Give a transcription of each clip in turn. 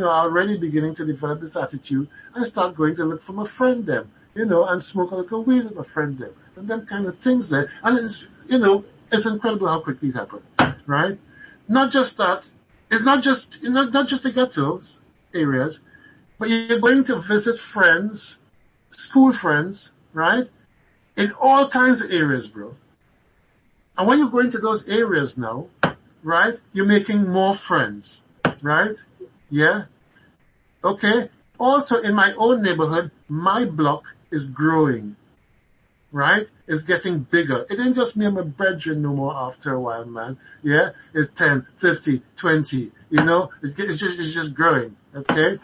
already beginning to develop this attitude, I start going to look for my friend them, and smoke a little weed with my friend them, and them kind of things there. And it's incredible how quickly it happened, right? Not just that, it's not just the ghettos areas, but you're going to visit friends, school friends, right? In all kinds of areas, bro. And when you go into those areas now, right, you're making more friends, right? Yeah? Okay? Also, in my own neighborhood, my block is growing, right? It's getting bigger. It ain't just me and my brethren no more after a while, man. Yeah? It's 10, 50, 20, it's just growing, okay?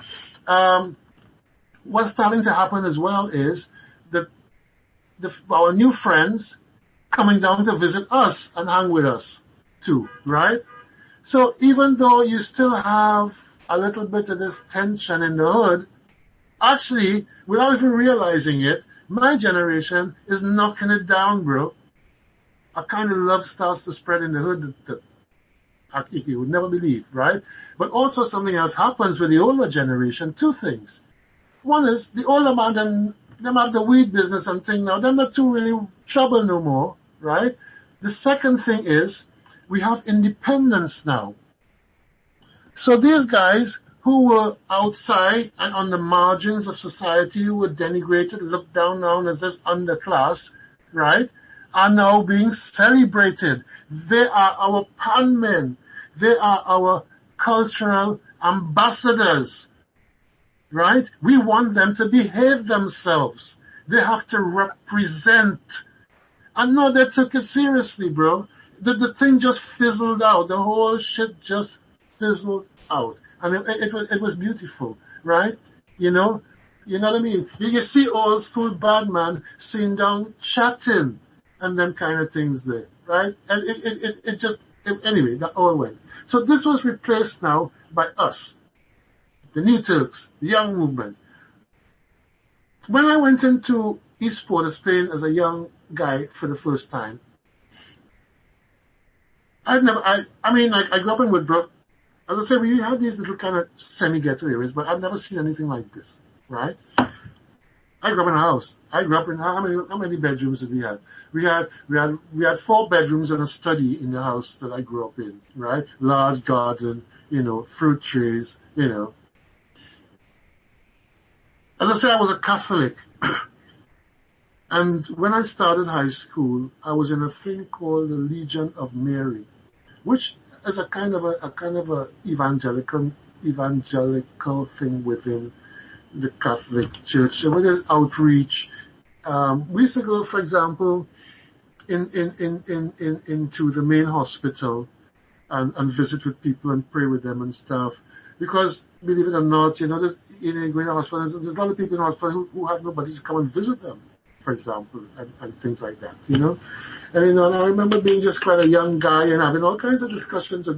What's starting to happen as well is that our new friends coming down to visit us and hang with us too, right? So even though you still have a little bit of this tension in the hood, actually, without even realizing it, my generation is knocking it down, bro. A kind of love starts to spread in the hood that you would never believe, right? But also something else happens with the older generation, two things. One is the older man, them have the weed business and thing now, they're not too really trouble no more, right? The second thing is we have independence now. So these guys who were outside and on the margins of society, who were denigrated, looked down on as this underclass, right, are now being celebrated. They are our pan men. They are our cultural ambassadors, right? We want them to behave themselves. They have to represent. And no, they took it seriously, bro. The thing just fizzled out. The whole shit just fizzled out. I mean, it was beautiful, right? You know what I mean? You see old school bad man sitting down chatting and them kind of things there, right? And anyway, that all went. So this was replaced now by us, the New Turks, the young movement. When I went into Eastport of Spain as a young guy for the first time, I grew up in Woodbrook. As I said, we had these little kind of semi-ghetto areas, but I've never seen anything like this, right? I grew up in a house. I grew up in how many bedrooms did we have? We had 4 bedrooms and a study in the house that I grew up in, right? Large garden, fruit trees, As I said, I was a Catholic. And when I started high school, I was in a thing called the Legion of Mary, which is a kind of a evangelical thing within the Catholic Church. So there's outreach. We used to go, for example, into the main hospital and visit with people and pray with them and stuff. Because believe it or not, going to hospital, there's a lot of people in hospital who have nobody to come and visit them, for example, and things like that, And, and I remember being just quite a young guy and having all kinds of discussions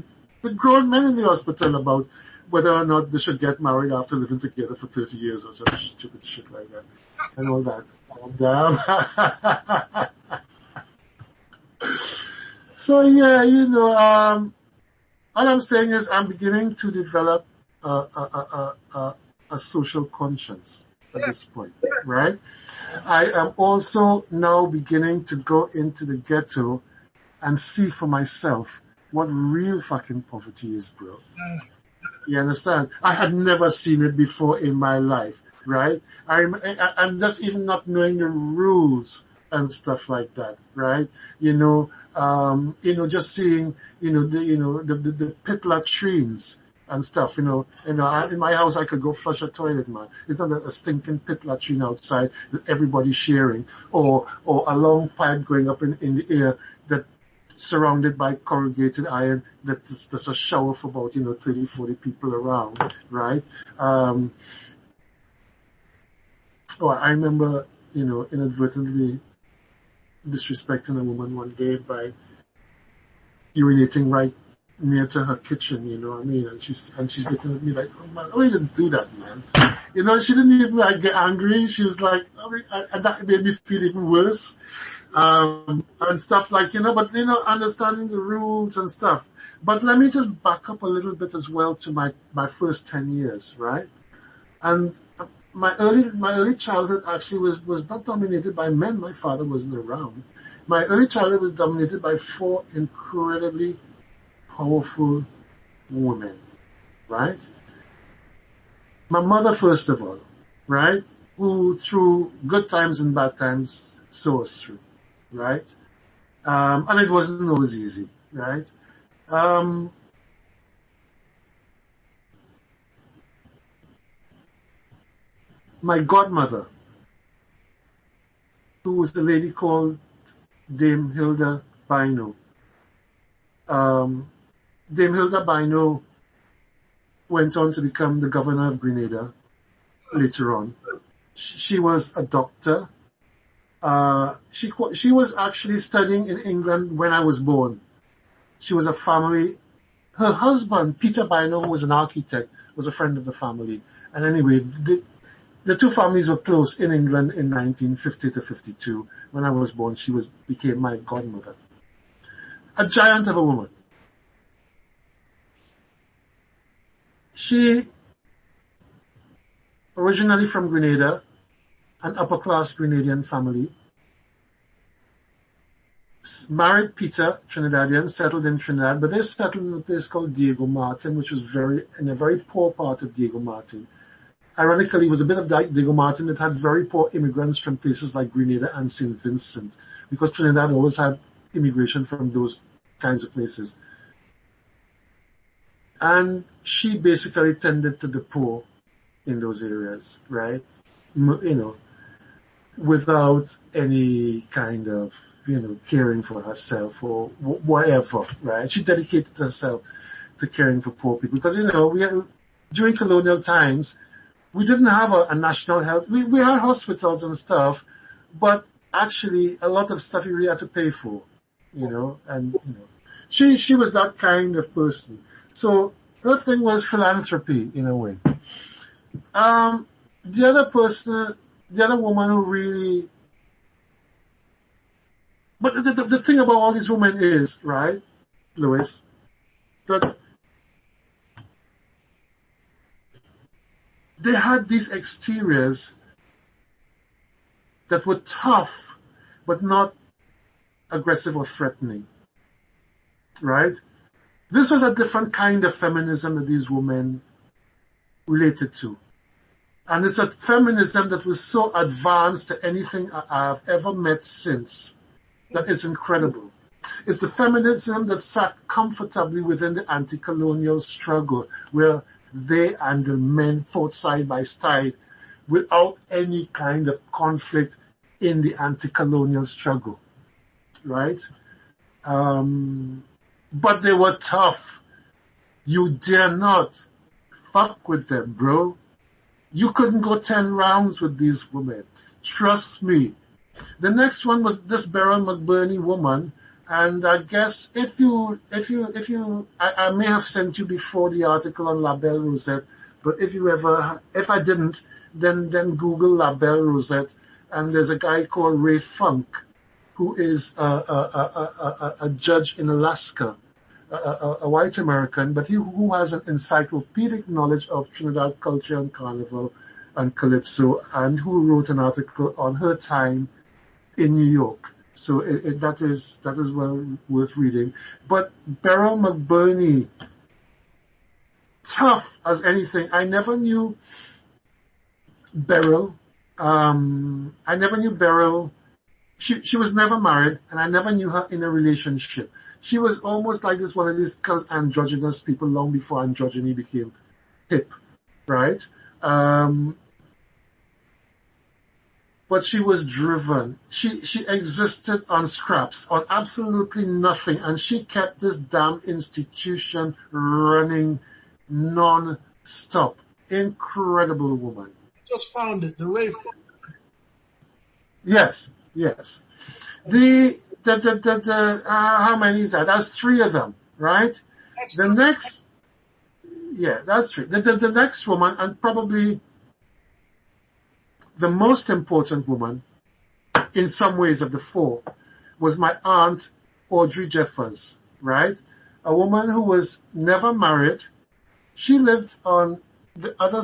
with grown men in the hospital about whether or not they should get married after living together for 30 years or some stupid shit like that, and all that. So, yeah, all I'm saying is I'm beginning to develop a social conscience at this point, right? I am also now beginning to go into the ghetto and see for myself what real fucking poverty is, bro. You understand? I had never seen it before in my life, right? I'm just even not knowing the rules and stuff like that, right? Just seeing, the pit latrines and stuff, in my house I could go flush a toilet, man. It's not a stinking pit latrine outside that everybody's sharing, or a long pipe going up in the air that surrounded by corrugated iron that's a shower for about, 30, 40 people around, right? I remember, inadvertently disrespecting a woman one day by urinating right near to her kitchen, you know what I mean? And she's looking at me like, oh man, I didn't do that, man. She didn't even get angry. She was like, and that made me feel even worse. And stuff like, but understanding the rules and stuff. But let me just back up a little bit as well to my first 10 years, right? And my early childhood actually was not dominated by men. My father wasn't around. My early childhood was dominated by four incredibly powerful women, right? My mother, first of all, right? Who through good times and bad times saw us through, right? And it wasn't always easy, right? Um, my godmother, who was a lady called Dame Hilda Bino. Dame Hilda Bino went on to become the governor of Grenada later on. She was a doctor. She was actually studying in England when I was born. She was a family. Her husband, Peter Bino, who was an architect, was a friend of the family. And anyway, the two families were close in England in 1950 to 52. When I was born, she became my godmother. A giant of a woman. She, originally from Grenada, an upper-class Grenadian family, married Peter, Trinidadian, settled in Trinidad, but they settled in a place called Diego Martin, which was in a very poor part of Diego Martin. Ironically, it was a bit of Diego Martin that had very poor immigrants from places like Grenada and St. Vincent, because Trinidad always had immigration from those kinds of places. And she basically tended to the poor in those areas, right? Without any kind of, caring for herself or whatever, right? She dedicated herself to caring for poor people because, during colonial times, we didn't have a national health. We had hospitals and stuff, but actually a lot of stuff you really had to pay for, she was that kind of person. So her thing was philanthropy in a way. The other woman who really, but the thing about all these women is, right, Louis, that they had these exteriors that were tough, but not aggressive or threatening, right? This was a different kind of feminism that these women related to. And it's a feminism that was so advanced to anything I've ever met since that it's incredible. It's the feminism that sat comfortably within the anti-colonial struggle where they and the men fought side by side without any kind of conflict in the anti-colonial struggle, right? But they were tough. You dare not fuck with them, bro. You couldn't go 10 rounds with these women. Trust me. The next one was this Beryl McBurney woman. And I guess I may have sent you before the article on La Belle Rosette, but if I didn't, then Google La Belle Rosette, and there's a guy called Ray Funk, who is a judge in Alaska, a white American, but who has an encyclopedic knowledge of Trinidad culture and carnival and calypso, and who wrote an article on her time in New York. So that is well worth reading. But Beryl McBurney, tough as anything. I never knew Beryl. She was never married, and I never knew her in a relationship. She was almost like one of these androgynous people long before androgyny became hip, right? But she was driven. She existed on scraps, on absolutely nothing, and she kept this damn institution running non-stop. Incredible woman. Just found it, the Ray. Yes. How many is that? That's 3 of them, right? That's three. The next woman, and probably the most important woman, in some ways of the 4, was my aunt, Audrey Jeffers, right? a woman who was never married. She lived on the other